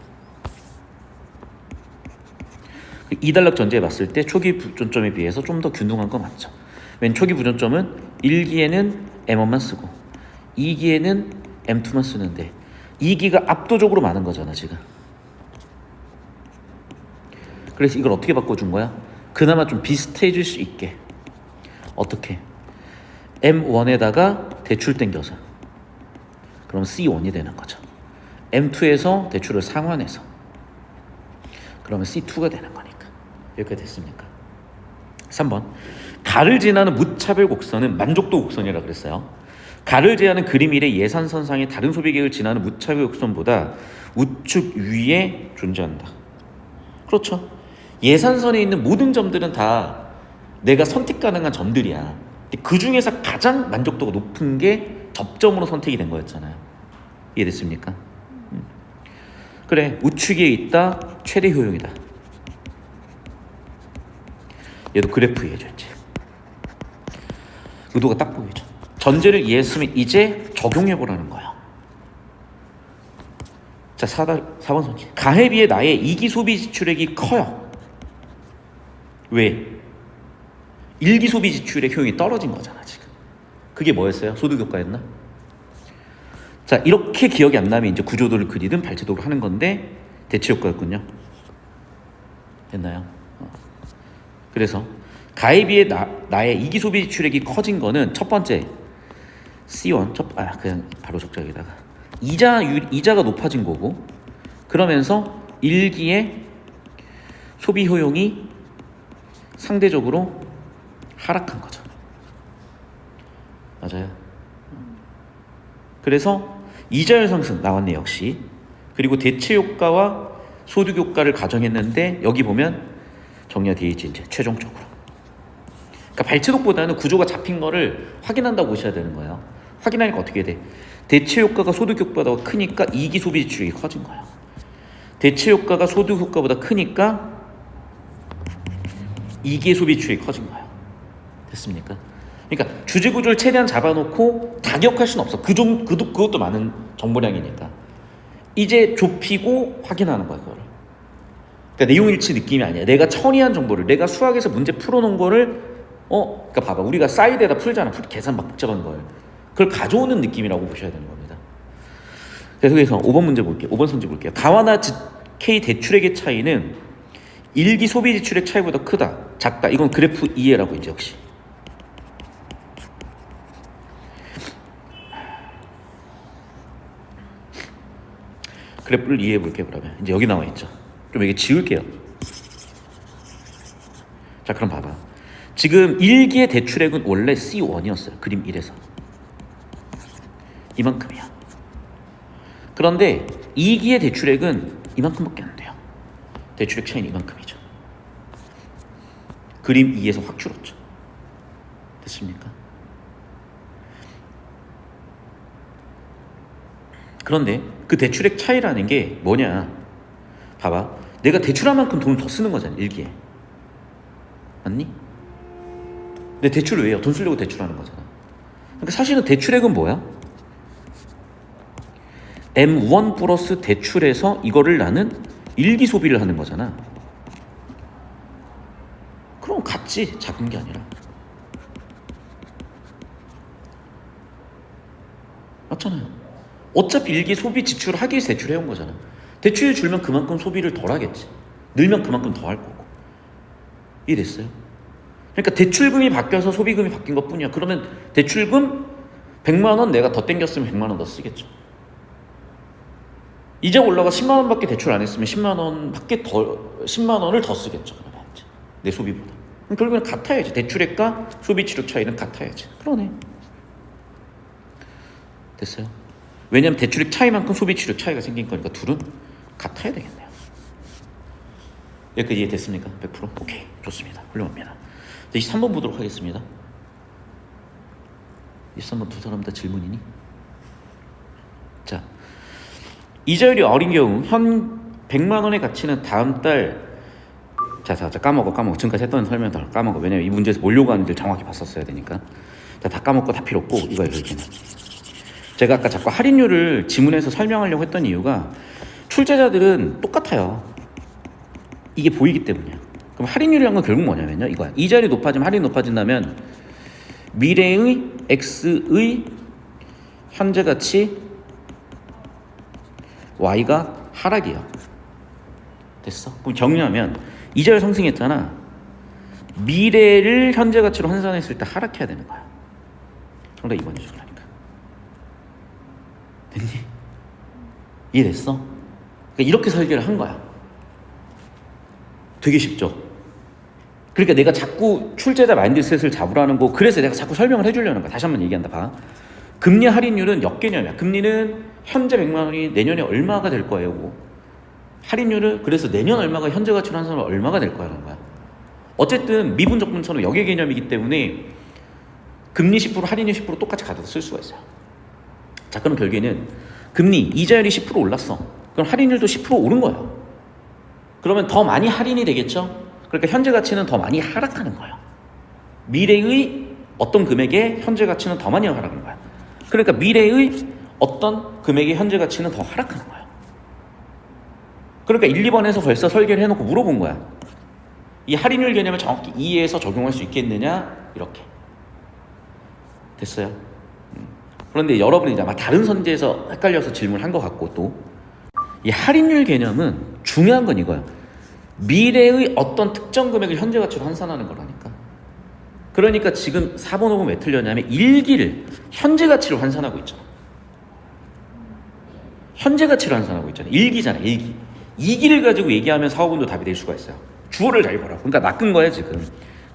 2단락 전제에 봤을 때 초기 부존점에 비해서 좀 더 균등한 거 맞죠? 왜냐면 초기 부존점은 1기에는 M1만 쓰고 2기에는 M2만 쓰는데 2기가 압도적으로 많은 거잖아 지금. 그래서 이걸 어떻게 바꿔준 거야? 그나마 좀 비슷해질 수 있게. 어떻게? M1에다가 대출 땡겨서 그럼 C1이 되는 거죠. M2에서 대출을 상환해서 그러면 C2가 되는 거니까. 여기까지 됐습니까? 3번, 가를 지나는 무차별 곡선은 만족도 곡선이라고 그랬어요. 가를 제하는 그림 일의 예산선상의 다른 소비계획을 지나는 무차별 곡선보다 우측 위에 존재한다. 그렇죠. 예산선에 있는 모든 점들은 다 내가 선택 가능한 점들이야. 그 중에서 가장 만족도가 높은 게 접점으로 선택이 된 거였잖아요. 이해됐습니까? 그래, 우측에 있다, 최대 효용이다. 얘도 그래프 이해해줬지. 의도가 딱 보이죠. 전제를 이해했으면 이제 적용해보라는 거야. 자, 4번 선지. 가에 비해 나의 이기 소비 지출액이 커요. 왜? 1기 소비 지출의 효용이 떨어진 거잖아 지금. 그게 뭐였어요? 소득효과였나? 자, 이렇게 기억이 안 나면 이제 구조도를 그리든 발제도를 하는 건데 대체효과였군요. 됐나요? 그래서 가에 비해 나의 이기 소비 지출액이 커진 거는 첫 번째 C1 그냥 바로 적자에다가 이자가 높아진 거고, 그러면서 1기의 소비 효용이 상대적으로 하락한 거죠. 맞아요. 그래서 이자율 상승 나왔네 역시. 그리고 대체 효과와 소득 효과를 가정했는데 여기 보면 정리가 되어 있지 이제 최종적으로. 그러니까 발제독보다는 구조가 잡힌 거를 확인한다고 보셔야 되는 거예요. 확인하니까 어떻게 돼? 대체 효과가 소득 효과보다 크니까 이기 소비 지출이 커진 거예요. 대체 효과가 소득 효과보다 크니까 이기의 소비 지출이 커진 거예요. 됐습니까? 그러니까 주제 구조를 최대한 잡아놓고 다 기억할 수는 없어. 그것도 많은 정보량이니까. 이제 좁히고 확인하는 거야, 그거를. 그러니까 내용일치 느낌이 아니야. 내가 처리한 정보를, 내가 수학에서 문제 풀어놓은 거를, 그러니까 봐봐. 우리가 사이드에다 풀잖아. 계산 막 복잡한 걸. 그걸 가져오는 느낌이라고 보셔야 되는 겁니다. 그래서 5번 문제 볼게요. 5번 선지 볼게요. 가와나 K 대출액의 차이는 1기 소비 지출액 차이보다 크다, 작다. 이건 그래프 이해라고 이제 역시. 그래프를 이해해 볼게요. 그러면 이제 여기 나와 있죠. 좀 이게 지울게요. 자, 그럼 봐봐. 지금 1기의 대출액은 원래 C1이었어요. 그림 1에서. 이만큼이야. 그런데 2기의 대출액은 이만큼밖에 안 돼요. 대출액 차이는 이만큼이죠. 그림 2에서 확 줄었죠. 됐습니까? 그런데 그 대출액 차이라는 게 뭐냐? 봐봐. 내가 대출한 만큼 돈을 더 쓰는 거잖아, 1기에. 맞니? 내 대출을 왜 해요? 돈 쓰려고 대출하는 거잖아. 그러니까 사실은 대출액은 뭐야? M1 플러스 대출에서 이거를 나는 1기 소비를 하는 거잖아. 그럼 같지, 작은 게 아니라. 맞잖아요. 어차피 1기 소비 지출을 하기 위해서 대출해온 거잖아. 대출 줄면 그만큼 소비를 덜 하겠지. 늘면 그만큼 더 할 거고. 이해됐어요? 그러니까 대출금이 바뀌어서 소비금이 바뀐 것 뿐이야. 그러면 대출금 100만 원 내가 더 땡겼으면 100만 원 더 쓰겠죠. 이자 올라가 10만 원밖에 대출 안 했으면 10만 원을 더 쓰겠죠. 그러면 내 소비보다. 그럼 결국엔 같아야지. 대출액과 소비치료 차이는 같아야지. 그러네. 됐어요? 왜냐면 대출액 차이만큼 소비치료 차이가 생긴 거니까 둘은 같아야 되겠네요. 여기까지 이해됐습니까? 100%? 오케이, 좋습니다. 훌륭합니다. 23번 보도록 하겠습니다. 23번 두 사람 다 질문이니? 자, 이자율이 어린 경우 현 100만 원의 가치는 다음 달 자 까먹어. 지금까지 했던 설명 다 까먹어. 왜냐면 이 문제에서 몰려고 하는 데 정확히 봤었어야 되니까. 자, 다 까먹고 다 필요 없고 이거예요. 이렇게는. 제가 아까 자꾸 할인율을 지문에서 설명하려고 했던 이유가 출제자들은 똑같아요. 이게 보이기 때문이야. 그럼 할인율이란 건 결국 뭐냐면요. 이거야. 이자율이 높아지면 할인이 높아진다면 미래의 X의 현재 가치 Y가 하락이야. 됐어? 그럼 정리하면 이자율 상승했잖아. 미래를 현재 가치로 환산했을 때 하락해야 되는 거야. 정답 2번이 정답이니까. 됐니? 이해됐어? 그러니까 이렇게 설계를 한 거야. 되게 쉽죠? 그러니까 내가 자꾸 출제자 마인드셋을 잡으라는 거, 그래서 내가 자꾸 설명을 해주려는 거야. 다시 한번 얘기한다. 봐. 금리 할인율은 역개념이야. 금리는 현재 100만 원이 내년에 얼마가 될 거예요. 할인율을 그래서 내년 얼마가 현재 가치로 환산하면 얼마가 될 거라는 거야. 어쨌든 미분적분처럼 역의 개념이기 때문에 금리 10% 할인율 10% 똑같이 가져다 쓸 수가 있어요. 자, 그럼 결국에는 금리 이자율이 10% 올랐어. 그럼 할인율도 10% 오른 거예요. 그러면 더 많이 할인이 되겠죠? 그러니까 현재 가치는 더 많이 하락하는 거예요. 미래의 어떤 금액의 현재 가치는 더 많이 하락하는 거야. 그러니까 미래의 어떤 금액의 현재 가치는 더 하락하는 거야. 그러니까 1, 2번에서 벌써 설계를 해놓고 물어본 거야. 이 할인율 개념을 정확히 이해해서 적용할 수 있겠느냐? 이렇게. 됐어요? 그런데 여러분이 이제 아마 다른 선지에서 헷갈려서 질문을 한 것 같고, 또 이 할인율 개념은 중요한 건 이거야. 미래의 어떤 특정 금액을 현재 가치로 환산하는 거라니까. 그러니까 지금 4번 5번 왜 틀렸냐면 일기를 현재 가치로 환산하고 있잖아. 현재 가치로 환산하고 있잖아. 일기잖아. 일기. 이기를 가지고 얘기하면 4, 5번도 답이 될 수가 있어요. 주어를 잘 보라. 그러니까 낚은 거야 지금.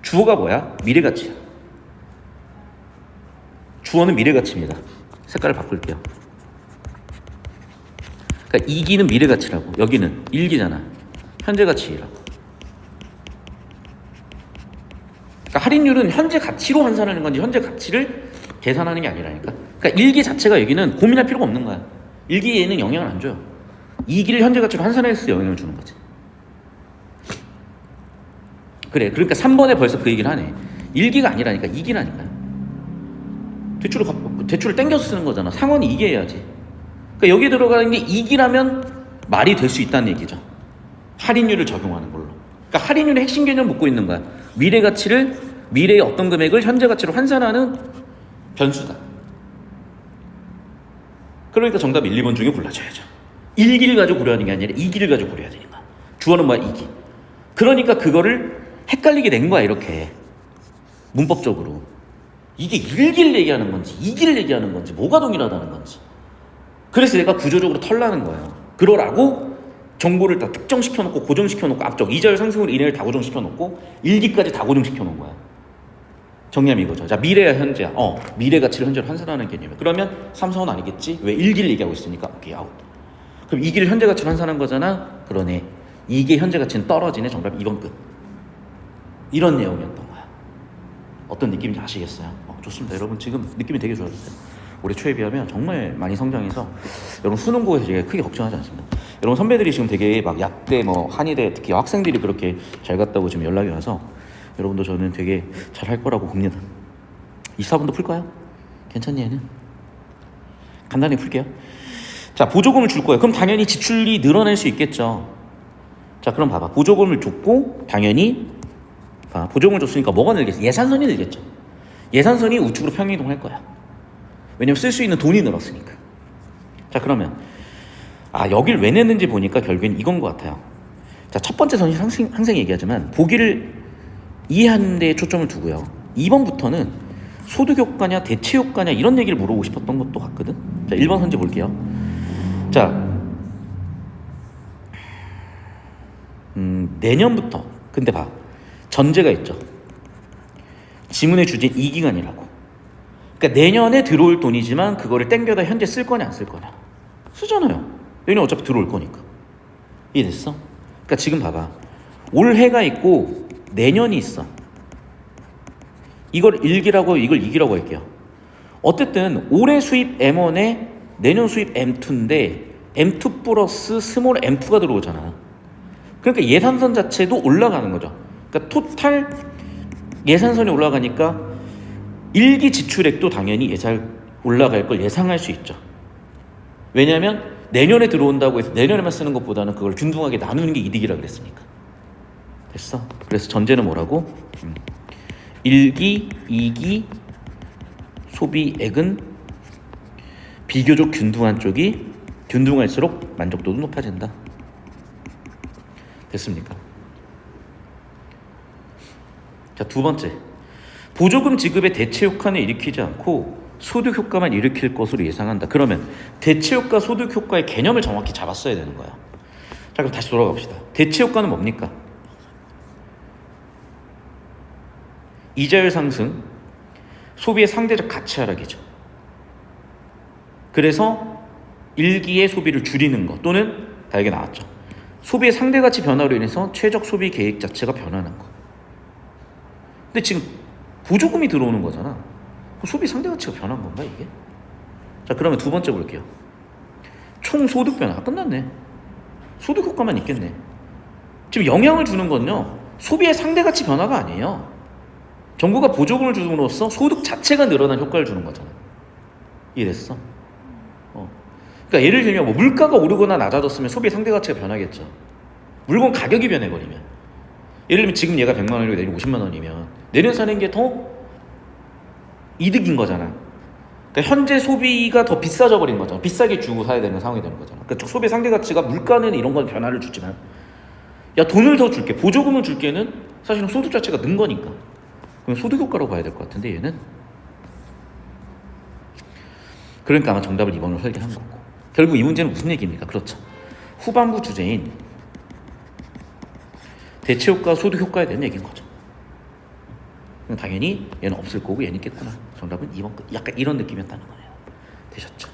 주어가 뭐야? 미래가치야. 주어는 미래가치입니다. 색깔을 바꿀게요. 그러니까 이기는 미래가치라고, 여기는 일기잖아. 현재가치라고. 그러니까 할인율은 현재 가치로 환산하는 건지 현재 가치를 계산하는 게 아니라니까. 그러니까 일기 자체가 여기는 고민할 필요가 없는 거야. 일기에는 영향을 안 줘요. 이기를 현재 가치로 환산했을 때 영향을 주는 거지. 그래. 그러니까 3번에 벌써 그 얘기를 하네. 일기가 아니라니까 이기라니까. 대출을 땡겨서 쓰는 거잖아. 상환이 이게 해야지. 그러니까 여기 들어가는 게 이기라면 말이 될 수 있다는 얘기죠. 할인율을 적용하는 걸로. 그러니까 할인율의 핵심 개념을 묻고 있는 거야. 미래 가치를, 미래의 어떤 금액을 현재 가치로 환산하는 변수다. 그러니까 정답 1, 2번 중에 골라줘야죠. 일기를 가지고 고려하는 게 아니라 이기를 가지고 고려해야 되니까. 주어는 뭐야? 이기. 그러니까 그거를 헷갈리게 된 거야, 이렇게. 문법적으로. 이게 일기를 얘기하는 건지 이기를 얘기하는 건지 뭐가 동일하다는 건지. 그래서 내가 구조적으로 털라는 거예요. 그러라고 정보를 다 특정시켜놓고 고정시켜놓고 앞쪽 이자율 상승으로 인해를 다 고정시켜놓고 일기까지 다 고정시켜놓은 거야. 정리하면 이거죠. 자, 미래야 현재야. 미래 가치를 현재로 환산하는 개념이야. 그러면 3, 4원 아니겠지? 왜 일기를 얘기하고 있으니까. 오케이, 아웃. 그럼 이기를 현재 가치로 환산한 거잖아. 그러네. 이게 현재 가치는 떨어지네. 정답 2번 끝. 이런 내용이었던 거야. 어떤 느낌인지 아시겠어요? 좋습니다. 여러분 지금 느낌이 되게 좋아졌어요. 올해 초에 비하면 정말 많이 성장해서 여러분 수능 보고서 되게 크게 걱정하지 않습니다. 여러분 선배들이 지금 되게 막 약대 한의대 특히 학생들이 그렇게 잘 갔다고 지금 연락이 와서 여러분도 저는 되게 잘할 거라고 봅니다. 24번도 풀까요? 괜찮니 얘는? 간단히 풀게요. 자, 보조금을 줄 거예요. 그럼 당연히 지출이 늘어날 수 있겠죠. 자, 그럼 봐봐. 보조금을 줬고 당연히 보조금을 줬으니까 뭐가 늘겠어? 예산선이 늘겠죠. 예산선이 우측으로 평행이동할 거야. 왜냐면 쓸 수 있는 돈이 늘었으니까. 자, 그러면 여길 왜 냈는지 보니까 결국엔 이건 것 같아요. 자, 첫 번째 선이 항상 얘기하지만 보기를 이해하는 데 초점을 두고요. 2번부터는 소득 효과냐 대체 효과냐 이런 얘기를 물어보고 싶었던 것도 같거든. 자, 1번 선지 볼게요. 자, 내년부터 근데 봐. 전제가 있죠. 지문의 주제는 이 기간이라고. 그러니까 내년에 들어올 돈이지만 그거를 땡겨다 현재 쓸 거냐 안 쓸 거냐. 쓰잖아요. 내년 어차피 들어올 거니까. 이해됐어? 그러니까 지금 봐봐. 올해가 있고 내년이 있어. 이걸 1기라고 이걸 2기라고 할게요. 어쨌든 올해 수입 M1에 내년 수입 M2인데 M2 플러스 스몰 M2가 들어오잖아. 그러니까 예산선 자체도 올라가는 거죠. 그러니까 토탈 예산선이 올라가니까 1기 지출액도 당연히 올라갈 걸 예상할 수 있죠. 왜냐하면 내년에 들어온다고 해서 내년에만 쓰는 것보다는 그걸 균등하게 나누는 게 이득이라 그랬으니까. 됐어? 그래서 전제는 뭐라고? 1기, 2기 소비액은 비교적 균등한 쪽이 균등할수록 만족도도 높아진다. 됐습니까? 자, 두 번째. 보조금 지급의 대체 효과는 일으키지 않고 소득 효과만 일으킬 것으로 예상한다. 그러면 대체 효과, 소득 효과의 개념을 정확히 잡았어야 되는 거야. 자, 그럼 다시 돌아가 봅시다. 대체 효과는 뭡니까? 이자율 상승, 소비의 상대적 가치 하락이죠. 그래서 1기의 소비를 줄이는 것 또는 다 여기 나왔죠. 소비의 상대 가치 변화로 인해서 최적 소비 계획 자체가 변하는 것. 근데 지금 보조금이 들어오는 거잖아. 소비 상대 가치가 변한 건가 이게? 자, 그러면 두 번째 볼게요. 총 소득 변화. 끝났네. 소득 효과만 있겠네. 지금 영향을 주는 건요, 소비의 상대 가치 변화가 아니에요. 정부가 보조금을 줌으로써 소득 자체가 늘어난 효과를 주는 거잖아. 이해됐어? 그러니까 예를 들면 뭐 물가가 오르거나 낮아졌으면 소비의 상대 가치가 변하겠죠. 물건 가격이 변해버리면. 예를 들면 지금 얘가 100만 원이고 내년 50만 원이면 내년 사는 게 더 이득인 거잖아. 그러니까 현재 소비가 더 비싸져 버린 거잖아. 비싸게 주고 사야 되는 상황이 되는 거잖아. 그러니까 소비의 상대 가치가 물가는 이런 건 변화를 주지만, 야, 돈을 더 줄게, 보조금을 줄게는 사실은 소득 자체가 는 거니까. 그럼 소득 효과라고 봐야 될 것 같은데 얘는. 그러니까 아마 정답을 2번으로 설계한 거고. 결국 이 문제는 무슨 얘기입니까? 그렇죠. 후반부 주제인 대체 효과, 소득 효과에 대한 얘기인 거죠. 당연히 얘는 없을 거고 얘는 있겠구나. 정답은 2번. 약간 이런 느낌이었다는 거네요. 되셨죠?